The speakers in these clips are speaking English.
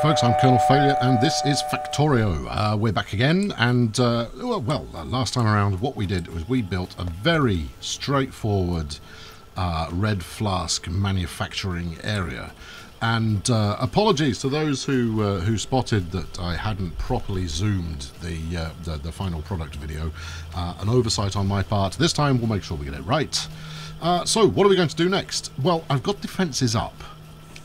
folks, I'm Colonel Failure and this is Factorio. We're back again and, last time around what we did was we built a very straightforward red flask manufacturing area. And apologies to those who spotted that I hadn't properly zoomed the final product video. An oversight on my part. This time we'll make sure we get it right. So what are we going to do next? Well, I've got defences up.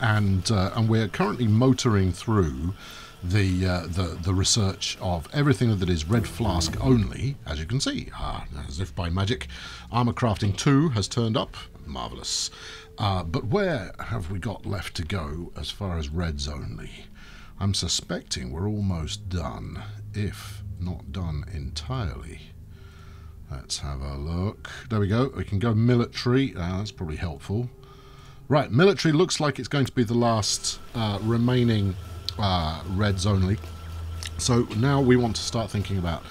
And we're currently motoring through the research of everything that is red flask only, as you can see, as if by magic. Armour Crafting 2 has turned up, marvellous. But where have we got left to go as far as reds only? I'm suspecting we're almost done, if not done entirely. Let's have a look. There we go. We can go military. That's probably helpful. Right, military looks like it's going to be the last remaining reds only. So now we want to start thinking about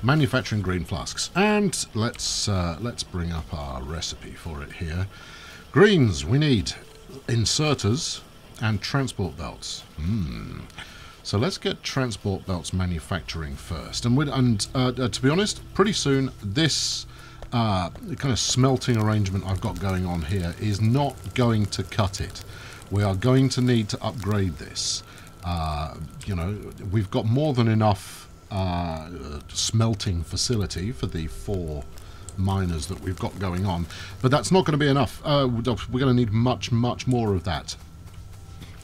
manufacturing green flasks. And let's bring up our recipe for it here. Greens, we need inserters and transport belts. So let's get transport belts manufacturing first. And to be honest, pretty soon this the kind of smelting arrangement I've got going on here is not going to cut it. We are going to need to upgrade this. You know, we've got more than enough smelting facility for the 4 miners that we've got going on, but that's not going to be enough. We're going to need much more of that,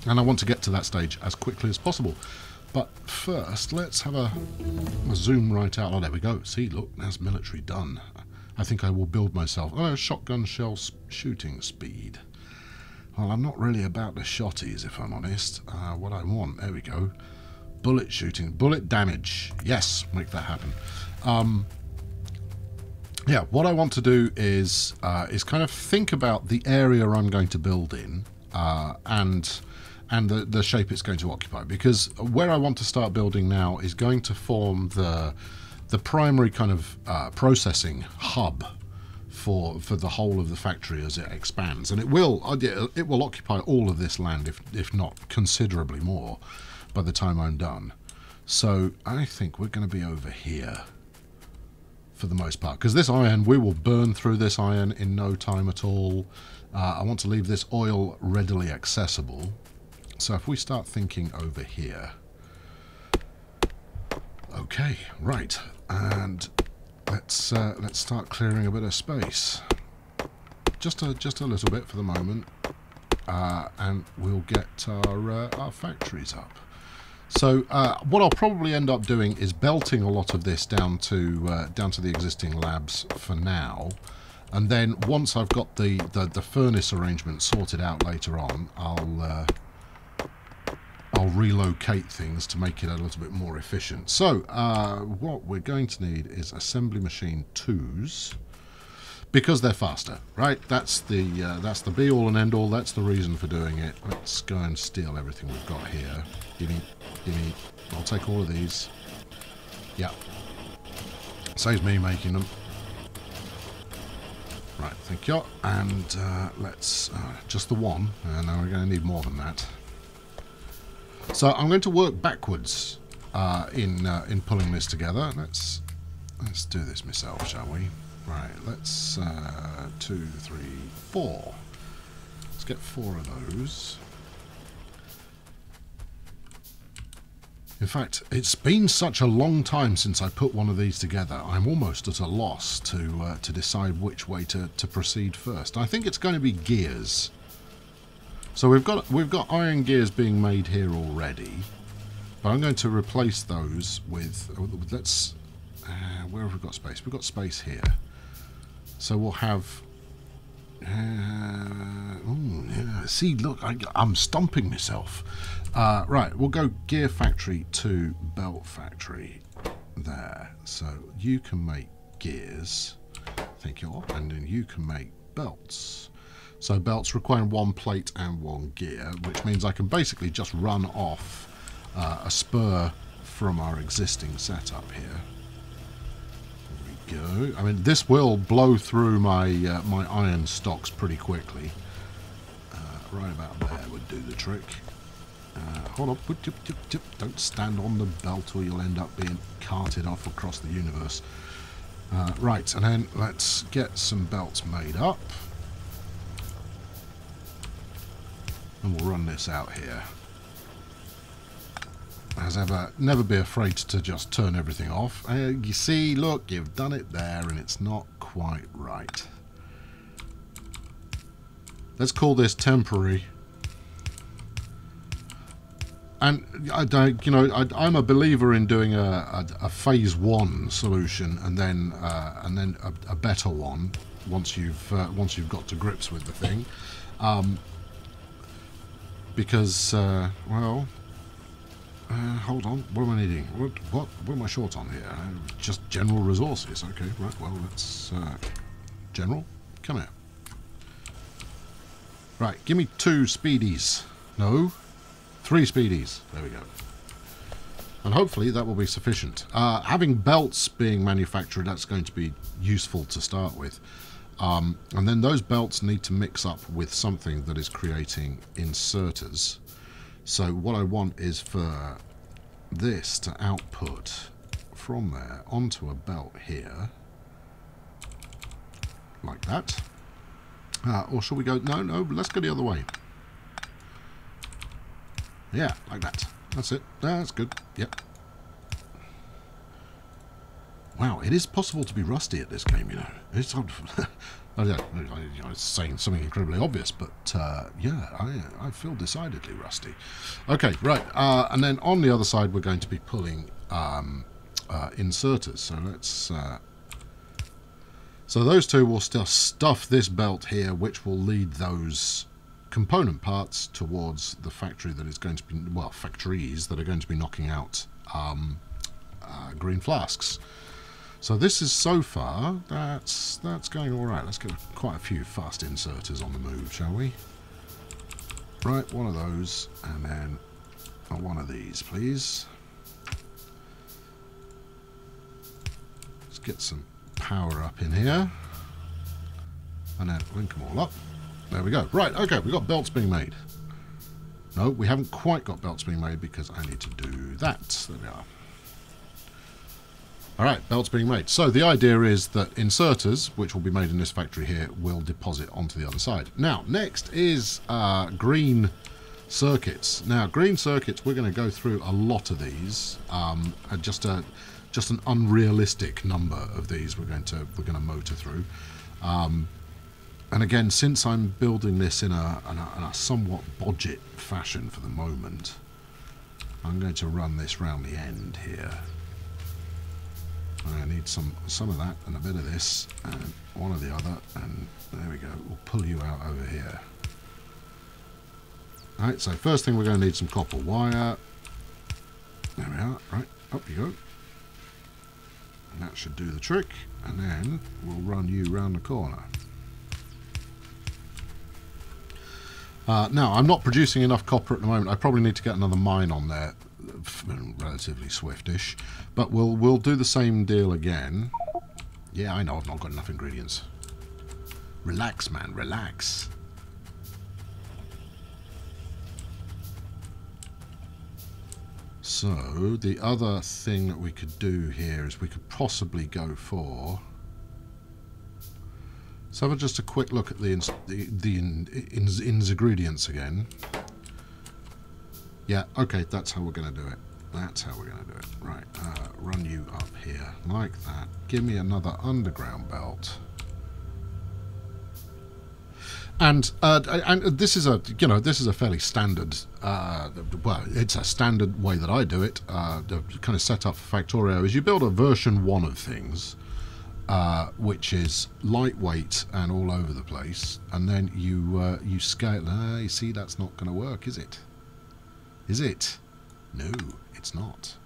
and I want to get to that stage as quickly as possible. But first, let's have a zoom right out. Oh, there we go. See, look, that's military done. I think I will build myself shotgun shell shooting speed. Well, I'm not really about the shotties, if I'm honest. What I want, there we go. Bullet shooting, bullet damage. Yes, make that happen. Yeah, what I want to do is kind of think about the area I'm going to build in, and the shape it's going to occupy. Because where I want to start building now is going to form the primary kind of processing hub for the whole of the factory as it expands, and it will occupy all of this land, if not considerably more, by the time I'm done. So I think we're going to be over here for the most part, because this iron, we will burn through this iron in no time at all. I want to leave this oil readily accessible. So if we start thinking over here. Okay, right, and let's start clearing a bit of space, just a little bit for the moment, and we'll get our factories up. So what I'll probably end up doing is belting a lot of this down to the existing labs for now, and then once I've got the furnace arrangement sorted out later on, I'll relocate things to make it a little bit more efficient. So what we're going to need is assembly machine 2s, because they're faster, right? That's the be all and end all. That's the reason for doing it. Let's go and steal everything we've got here. Gimme. I'll take all of these. Yeah, saves me making them. Right, thank you. And let's just the one. Now we're going to need more than that. So I'm going to work backwards in pulling this together. Let's do this myself, shall we? Right, let's 2, 3, 4. Let's get 4 of those. In fact, it's been such a long time since I put one of these together. I'm almost at a loss to decide which way to proceed first. I think it's going to be gears. So we've got iron gears being made here already, but I'm going to replace those with let's where have we got space? We've got space here, so we'll have. Yeah, see, look, I'm stumping myself. Right, we'll go gear factory to belt factory there. So you can make gears, thank you, and then you can make belts. So belts require 1 plate and 1 gear, which means I can basically just run off a spur from our existing setup here. There we go. I mean, this will blow through my my iron stocks pretty quickly. Right about there would do the trick. Hold on. Don't stand on the belt or you'll end up being carted off across the universe. Right, and then let's get some belts made up. And we'll run this out here. As ever, never be afraid to just turn everything off. You see, look, you've done it there and it's not quite right. Let's call this temporary. And I'm a believer in doing a phase 1 solution and then a better one once you've got to grips with the thing, because well, hold on, what am I needing? What am I short on here? Just general resources. Okay, right. Well, let's general. Come here. Right, give me 2 speedies. No. 3 speedies. There we go. And hopefully that will be sufficient. Having belts being manufactured, that's going to be useful to start with. And then those belts need to mix up with something that is creating inserters. So what I want is for this to output from there onto a belt here. Like that. Or shall we go... No, let's go the other way. Yeah, like that. That's it. That's good. Yep. Wow, it is possible to be rusty at this game, you know. It's I was saying something incredibly obvious, but yeah, I feel decidedly rusty. Okay, right. And then on the other side, we're going to be pulling inserters. So let's... so those two will still stuff this belt here, which will lead those component parts towards the factory that is going to be, well, factories that are going to be knocking out green flasks. So this is, so far, that's going all right. Let's get quite a few fast inserters on the move, shall we? Right, one of those, and then one of these, please. Let's get some power up in here, and then link them all up. There we go. Right, okay, we've got belts being made. No, we haven't quite got belts being made because I need to do that. There we are. Alright, belts being made. So the idea is that inserters, which will be made in this factory here, will deposit onto the other side. Now, next is green circuits. Now, green circuits, we're going to go through a lot of these. Just an unrealistic number of these we're going to motor through. And again, since I'm building this in a somewhat budget fashion for the moment, I'm going to run this round the end here. I need some of that and a bit of this and one of the other, and there we go. We'll pull you out over here. Alright, so first thing we're going to need some copper wire. There we are. Right, up you go. And that should do the trick. And then we'll run you round the corner. Now, I'm not producing enough copper at the moment. I probably need to get another mine on there, relatively swiftish. But we'll do the same deal again. Yeah, I know, I've not got enough ingredients. Relax, man, relax. So, the other thing that we could do here is we could possibly go for... So have just a quick look at the ingredients again. Yeah, okay, that's how we're going to do it. That's how we're going to do it. Right, run you up here like that. Give me another underground belt. And this is a fairly standard. Well, it's a standard way that I do it. The kind of setup for Factorio is you build a version 1 of things. Which is lightweight and all over the place, and then you scale. You see, that's not going to work, is it? Is it? No, it's not.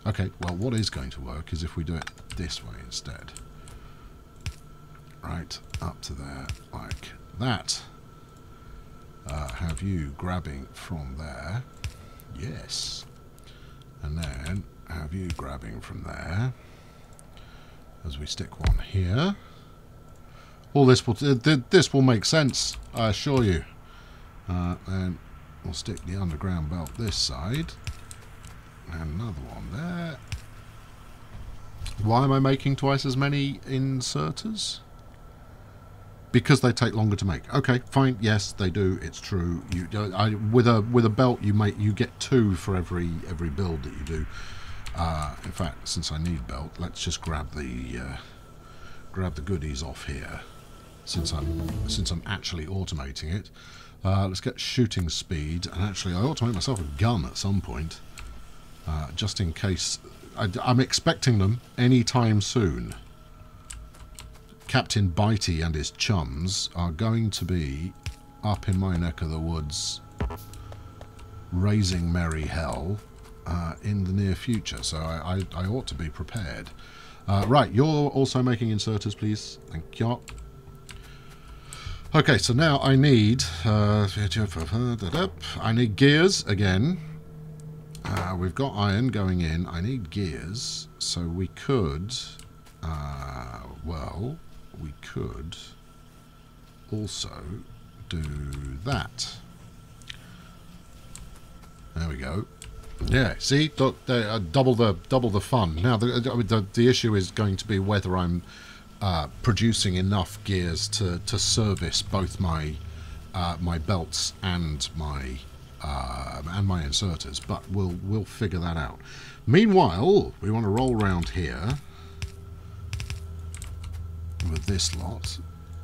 Okay, well, what is going to work is if we do it this way instead. Right, up to there, like that. Have you grabbing from there. Yes. And then have you grabbing from there. As we stick one here. All this will make sense, I assure you. And We'll stick the underground belt this side. And another one there. Why am I making twice as many inserters? Because they take longer to make. Okay, fine. Yes, they do. It's true. With a belt, you get 2 for every build that you do. In fact, since I need belt, let's just grab the goodies off here. Since I'm actually automating it, let's get shooting speed. And actually, I ought to make myself a gun at some point, just in case. I'm expecting them anytime soon. Captain Bitey and his chums are going to be up in my neck of the woods raising merry hell in the near future, so I ought to be prepared. Right, you're also making inserters, please. Thank you. Okay, so now I need gears again. We've got iron going in. I need gears, so we could, well, we could also do that. There we go. Yeah, see, double the fun. Now the issue is going to be whether I'm producing enough gears to service both my my belts and my inserters, but we'll figure that out. Meanwhile, we want to roll around here with this lot,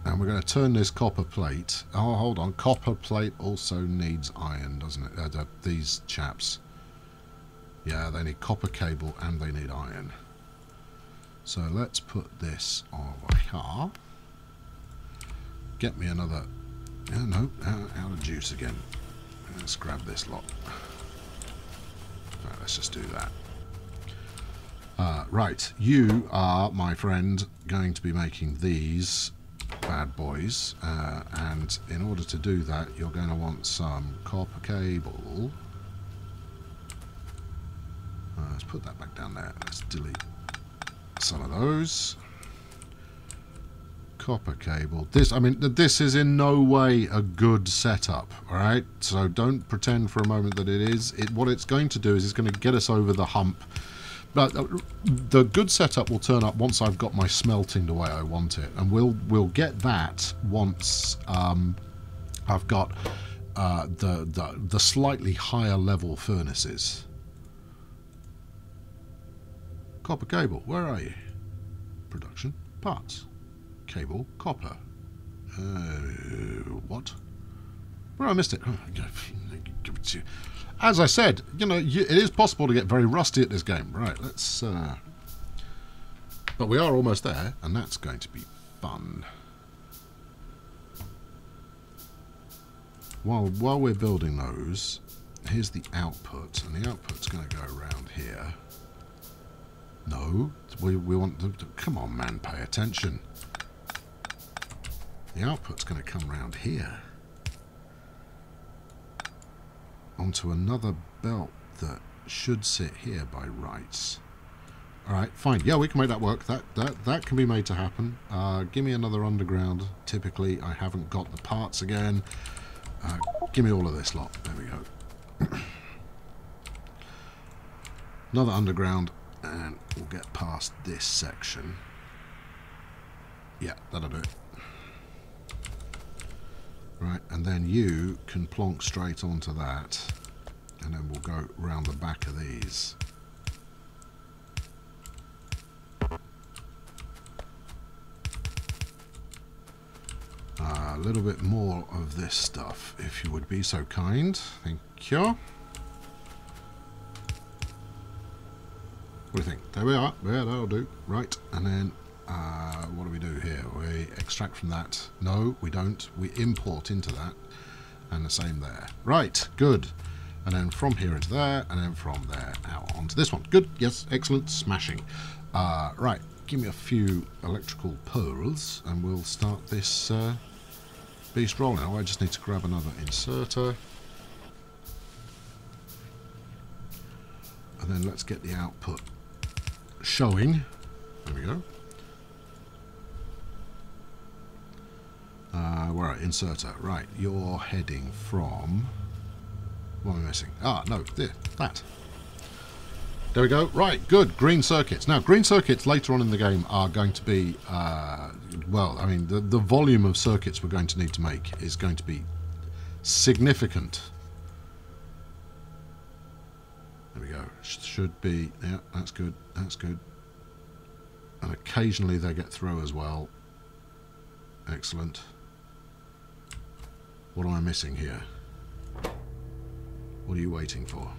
and we're going to turn this copper plate. Oh, hold on, copper plate also needs iron, doesn't it? These chaps. Yeah, they need copper cable and they need iron. So let's put this over here. Get me another. No, out of juice again. Let's grab this lot. Right, let's just do that. Right, you are, my friend, going to be making these bad boys, and in order to do that, you're going to want some copper cable. Let's put that back down there. Let's delete some of those. Copper cable. This is in no way a good setup, alright? So don't pretend for a moment that it is. What it's going to do is it's going to get us over the hump. But the good setup will turn up once I've got my smelting the way I want it. And we'll get that once I've got the slightly higher level furnaces. Copper cable, where are you? Production, parts. Cable, copper. What? Well, I missed it. As I said, it is possible to get very rusty at this game. Right, let's... But we are almost there, and that's going to be fun. While we're building those, here's the output, and the output's going to go around here. No, we want to... Come on, man, pay attention. The output's going to come around here. Onto another belt that should sit here by rights. Alright, fine. Yeah, we can make that work. That can be made to happen. Give me another underground. Typically, I haven't got the parts again. Give me all of this lot. There we go. Another underground, and we'll get past this section. Yeah, that'll do it. Right, and then you can plonk straight onto that, and then we'll go round the back of these. A little bit more of this stuff, if you would be so kind. Thank you. What do you think? There we are. Yeah, that'll do. Right, and then what do we do here? We extract from that. No, we don't. We import into that. And the same there. Right, good. And then from here into there, and then from there out onto this one. Good, yes, excellent, smashing. Right, give me a few electrical pearls, and we'll start this beast rolling. Oh, I just need to grab another inserter. And then let's get the output showing. There we go. Where are inserter? Right, you're heading from What am I missing? Ah, no, there, that. There we go. Right, good. Green circuits. Now, green circuits later on in the game are going to be, well, I mean, the volume of circuits we're going to need to make is going to be significant. There we go. Should be, yeah, that's good. That's good. And occasionally they get through as well. Excellent. What am I missing here? What are you waiting for?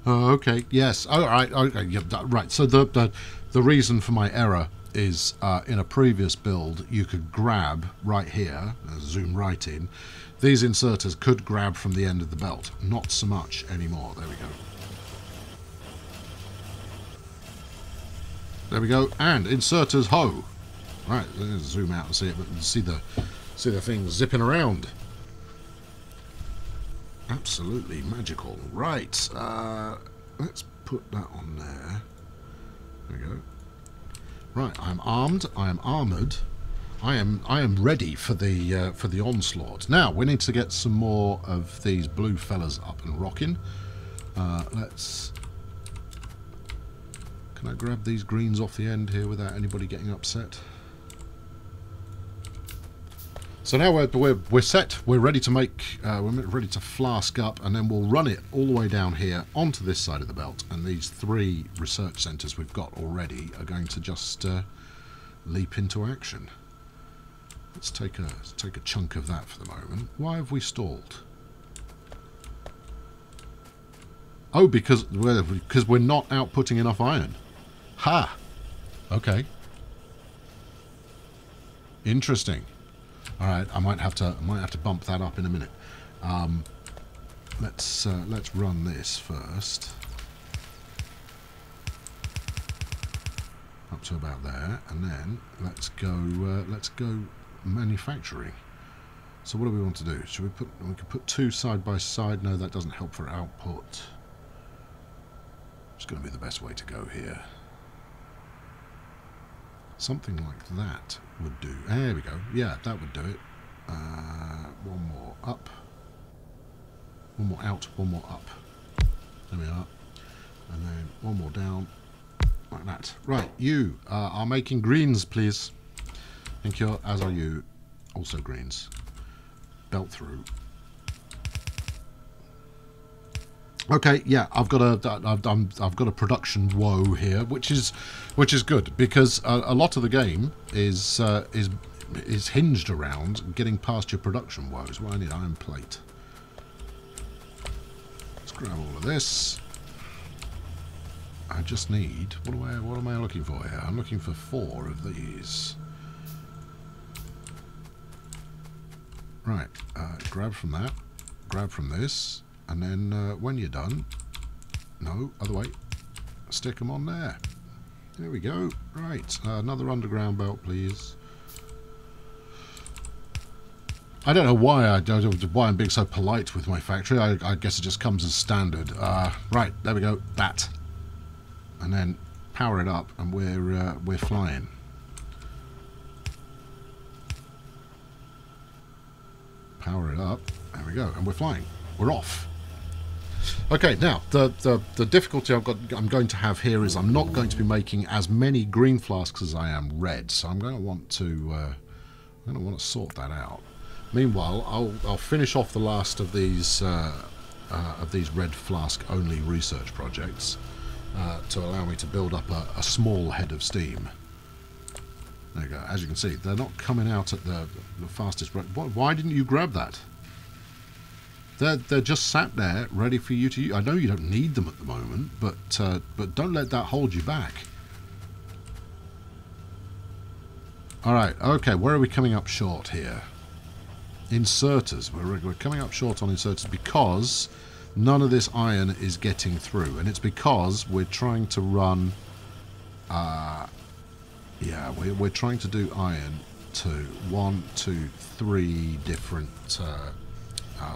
Oh, okay. Yes. All right. Okay. Yeah, right. So the reason for my error is in a previous build you could grab right here, zoom right in. These inserters could grab from the end of the belt. Not so much anymore. There we go. There we go. And inserters ho. Right. Let's zoom out and see it, but see the thing zipping around. Absolutely magical. Right, let's put that on there. There we go. Right, I'm armed. I am armoured. I am ready for the onslaught. Now we need to get some more of these blue fellas up and rocking. Let's. Can I grab these greens off the end here without anybody getting upset? So now we're set. We're ready to make. We're ready to flask up, and then we'll run it all the way down here onto this side of the belt. And these 3 research centres we've got already are going to just leap into action. Let's take a chunk of that for the moment. Why have we stalled? Oh, because we're not outputting enough iron. Ha. Okay. Interesting. All right, I might have to bump that up in a minute. Let's run this first up to about there, and then let's go manufacturing. So what do we want to do? Should we could put 2 side by side? No, that doesn't help for output. It's going to be the best way to go here. Something like that would do. There we go. Yeah, that would do it. One more up. One more out. One more up. There we are. And then one more down. Like that. Right, you are making greens, please. Thank you, as are you. Also greens. Belt through. Okay, yeah, I've got a production woe here, which is good, because a lot of the game is hinged around getting past your production woes. Well, I need iron plate. Let's grab all of this. I just need what am I looking for here? I'm looking for 4 of these. Right, grab from that, grab from this. And then when you're done, no, other way, stick them on there. There we go. Right, another underground belt, please. I don't know why I'm being so polite with my factory. I guess it just comes as standard. Right, there we go. That, and then power it up, and we're flying. Power it up. There we go, and we're flying. We're off. Okay, now the difficulty I'm going to have here is I'm not going to be making as many green flasks as I am red, so I'm going to want to sort that out. Meanwhile, I'll finish off the last of these red flask only research projects to allow me to build up a small head of steam. There you go. As you can see, they're not coming out at the fastest rate. Why didn't you grab that? They're just sat there, ready for you to use. I know you don't need them at the moment, but don't let that hold you back. All right, okay, where are we coming up short here? Inserters. We're coming up short on inserters because none of this iron is getting through, and it's because we're trying to run. Yeah, we're trying to do iron to 1, 2, 3 different.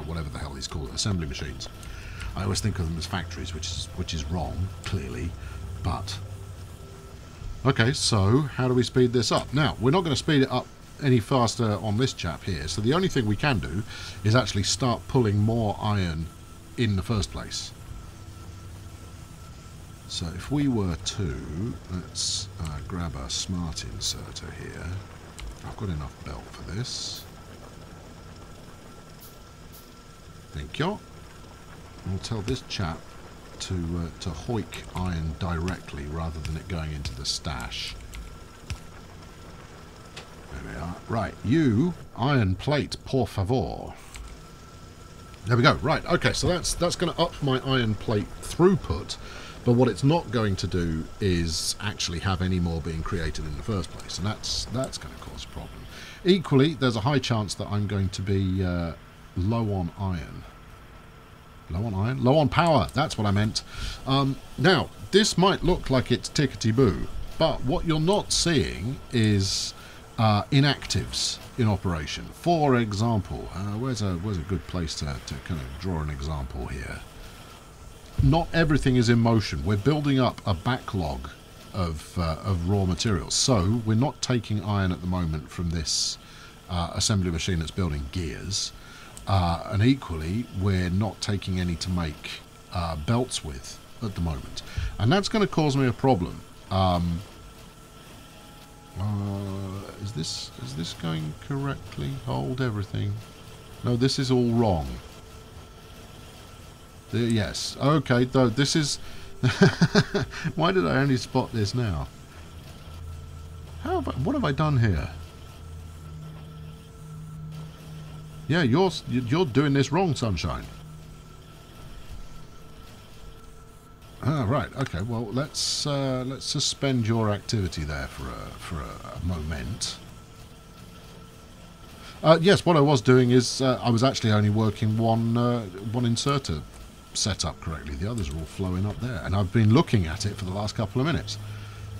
Whatever the hell these call it, assembly machines. I always think of them as factories, which is wrong, clearly. But okay, so how do we speed this up? Now, we're not going to speed it up any faster on this chap here. So the only thing we can do is actually start pulling more iron in the first place. So if we were to, let's grab a smart inserter here. I've got enough belt for this. Thank you. We'll tell this chap to hoik iron directly rather than it going into the stash. There we are. Right, you iron plate, por favor. There we go. Right, okay, so that's going to up my iron plate throughput, but what it's not going to do is actually have any more being created in the first place, and that's going to cause a problem. Equally, there's a high chance that I'm going to be low on iron. Low on iron? Low on power, that's what I meant. Now, this might look like it's tickety-boo, but what you're not seeing is inactives in operation. For example, where's a good place to kind of draw an example here? Not everything is in motion. We're building up a backlog of raw materials. So we're not taking iron at the moment from this assembly machine that's building gears. And equally, we're not taking any to make belts with at the moment. And that's going to cause me a problem. Is this going correctly? Hold everything. No, this is all wrong. Yes. Okay, though this is... Why did I only spot this now? What have I done here? Yeah, you're doing this wrong, Sunshine. Ah, right. Okay. Well, let's suspend your activity there for a moment. Yes, what I was doing is I was actually only working one inserter set up correctly. The others are all flowing up there, and I've been looking at it for the last couple of minutes.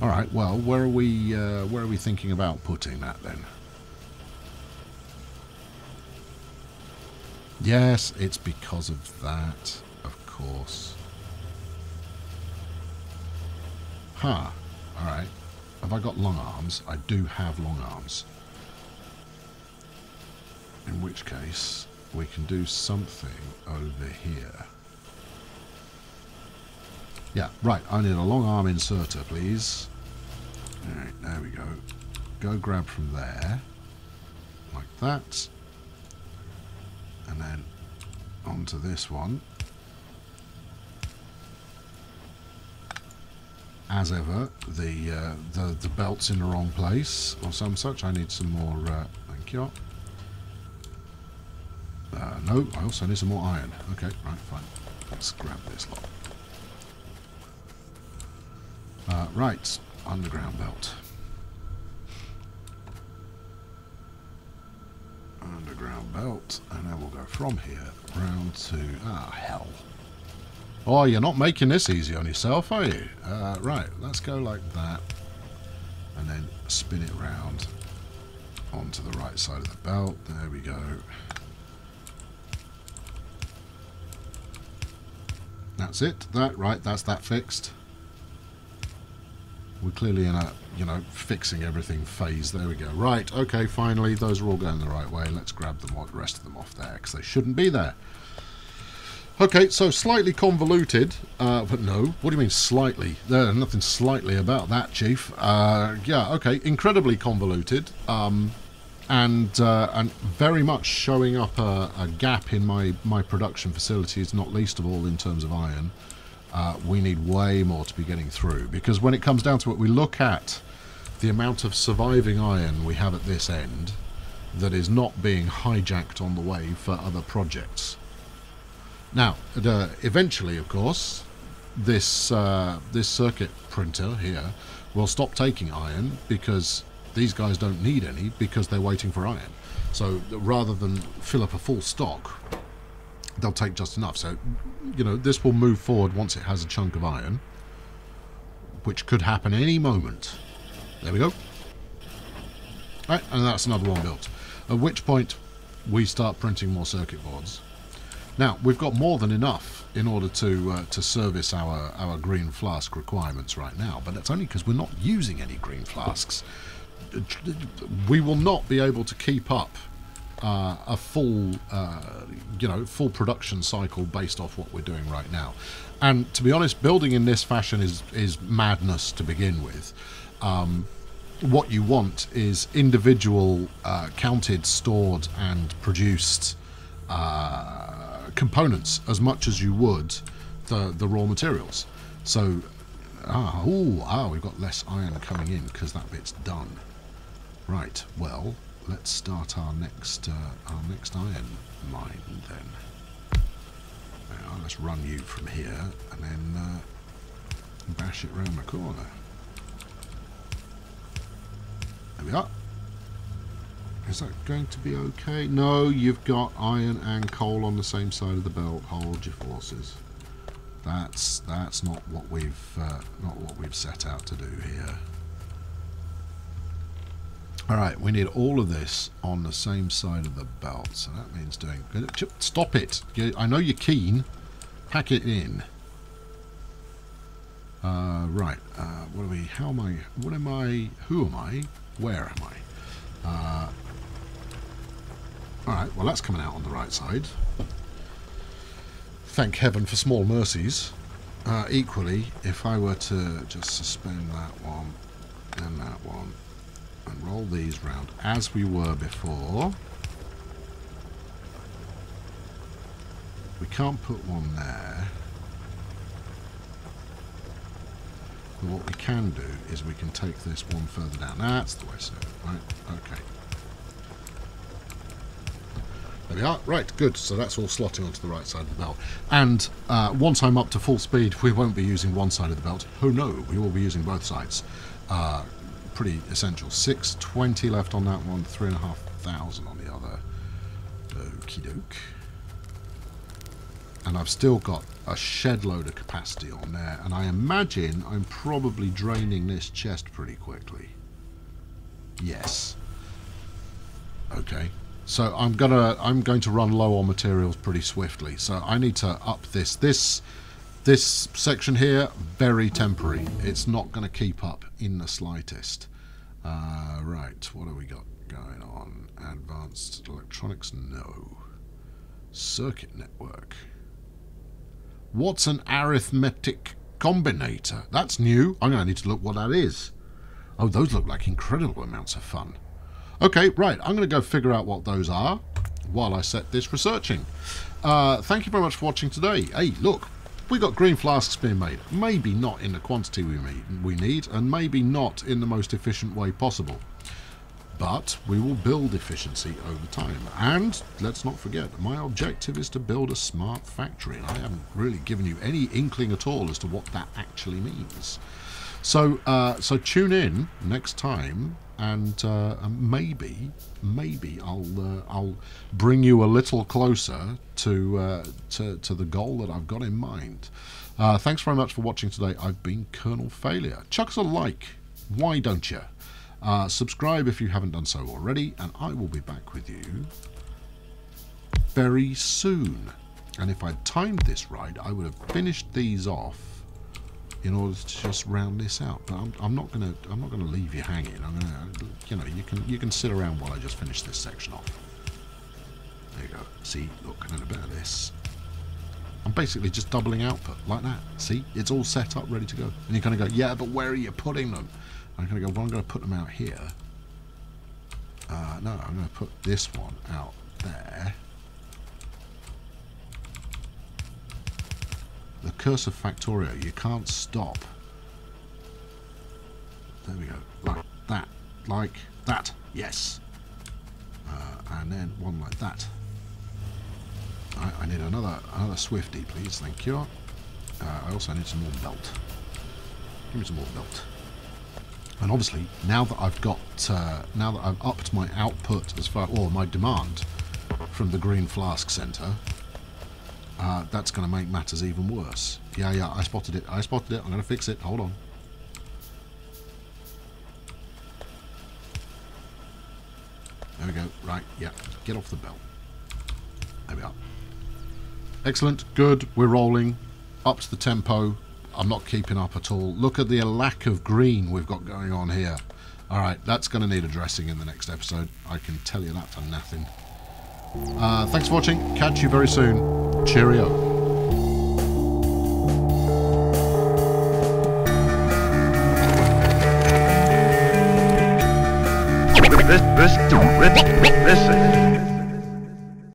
All right. Well, where are we thinking about putting that then? Yes, it's because of that, of course. Huh. Alright. Have I got long arms? I do have long arms. In which case, we can do something over here. Yeah, right. I need a long arm inserter, please. Alright, there we go. Go grab from there. Like that. And then onto this one. As ever, the belt's in the wrong place or some such. I need some more. Thank you. No, I also need some more iron. Okay, right, fine. Let's grab this lot. Right, underground belt. Underground belt, and then we'll go from here round to... Ah, hell. Oh, you're not making this easy on yourself, are you? Right, let's go like that, and then spin it round onto the right side of the belt. There we go. That's it. That's that fixed. We're clearly in a, fixing everything phase. There we go. Right, okay, finally, those are all going the right way. Let's grab the rest of them off there, because they shouldn't be there. Okay, so slightly convoluted, but no. What do you mean slightly? There's nothing slightly about that, Chief. Yeah, okay, incredibly convoluted, and very much showing up a gap in my production facilities, not least of all in terms of iron. We need way more to be getting through, because when it comes down to it, we look at the amount of surviving iron we have at this end that is not being hijacked on the way for other projects. Now, eventually, of course, this circuit printer here will stop taking iron because these guys don't need any because they're waiting for iron. So rather than fill up a full stock, they'll take just enough. So, this will move forward once it has a chunk of iron, which could happen any moment. There we go. Right, and that's another one built. At which point, we start printing more circuit boards. Now, we've got more than enough in order to service our green flask requirements right now, but that's only because we're not using any green flasks. We will not be able to keep up a full, full production cycle based off what we're doing right now. And to be honest, building in this fashion is madness to begin with. What you want is individual counted, stored and produced components as much as you would the raw materials. So we've got less iron coming in because that bit's done. Right, well, let's start our next iron mine then. Now, let's run you from here and then bash it round the corner. There we are. Is that going to be okay? No, you've got iron and coal on the same side of the belt. Hold your forces. That's not what we've set out to do here. All right, we need all of this on the same side of the belt, so that means doing. Stop it! I know you're keen. Pack it in. Right. What are we? How am I? What am I? Who am I? Where am I? All right. Well, that's coming out on the right side. Thank heaven for small mercies. Equally, if I were to just suspend that one and that one and roll these round as we were before, we can't put one there. But what we can do is we can take this one further down. That's the way to do it, right? Okay. There we are. Right, good. So that's all slotting onto the right side of the belt. And once I'm up to full speed, we won't be using one side of the belt. Oh no, we will be using both sides. Pretty essential. 620 left on that one, 3,500 on the other. Okie doke. And I've still got a shed load of capacity on there, and I imagine I'm probably draining this chest pretty quickly. Yes. Okay. So I'm going to run low on materials pretty swiftly. So I need to up this. This section here, very temporary. It's not going to keep up in the slightest. Right, what have we got going on? Advanced electronics? No. Circuit network. What's an arithmetic combinator? That's new. I'm going to need to look what that is. Oh, those look like incredible amounts of fun. Okay, right. I'm going to go figure out what those are while I set this researching. Thank you very much for watching today. Hey, look, we got green flasks being made. Maybe not in the quantity we need, and maybe not in the most efficient way possible. But we will build efficiency over time. And let's not forget, my objective is to build a smart factory. And I haven't really given you any inkling at all as to what that actually means. So tune in next time, and maybe I'll bring you a little closer to the goal that I've got in mind. Thanks very much for watching today. I've been Colonel Failure. Chuck us a like. Why don't you? Subscribe if you haven't done so already, and I will be back with you very soon. And if I'd timed this right, I would have finished these off in order to just round this out. But I'm not gonna leave you hanging. I'm gonna, you can sit around while I just finish this section off. There you go. See, look, and then a bit of this. I'm basically just doubling output like that. See, it's all set up, ready to go. And you're gonna go, yeah, but where are you putting them? I'm going to go, well, I'm going to put them out here. No, I'm going to put this one out there. The curse of Factorio, you can't stop. There we go, like that, yes. And then one like that. I need another Swifty, please, thank you. I also need some more belt. Give me some more belt. And obviously, now that I've got, now that I've upped my output as far, or my demand from the Green Flask Centre, that's going to make matters even worse. Yeah, I spotted it. I'm going to fix it. Hold on. There we go. Right, yeah. Get off the belt. There we are. Excellent. Good. We're rolling. Ups the tempo. I'm not keeping up at all. Look at the lack of green we've got going on here. Alright, that's going to need addressing in the next episode. I can tell you that for nothing. Thanks for watching. Catch you very soon. Cheerio. Listen.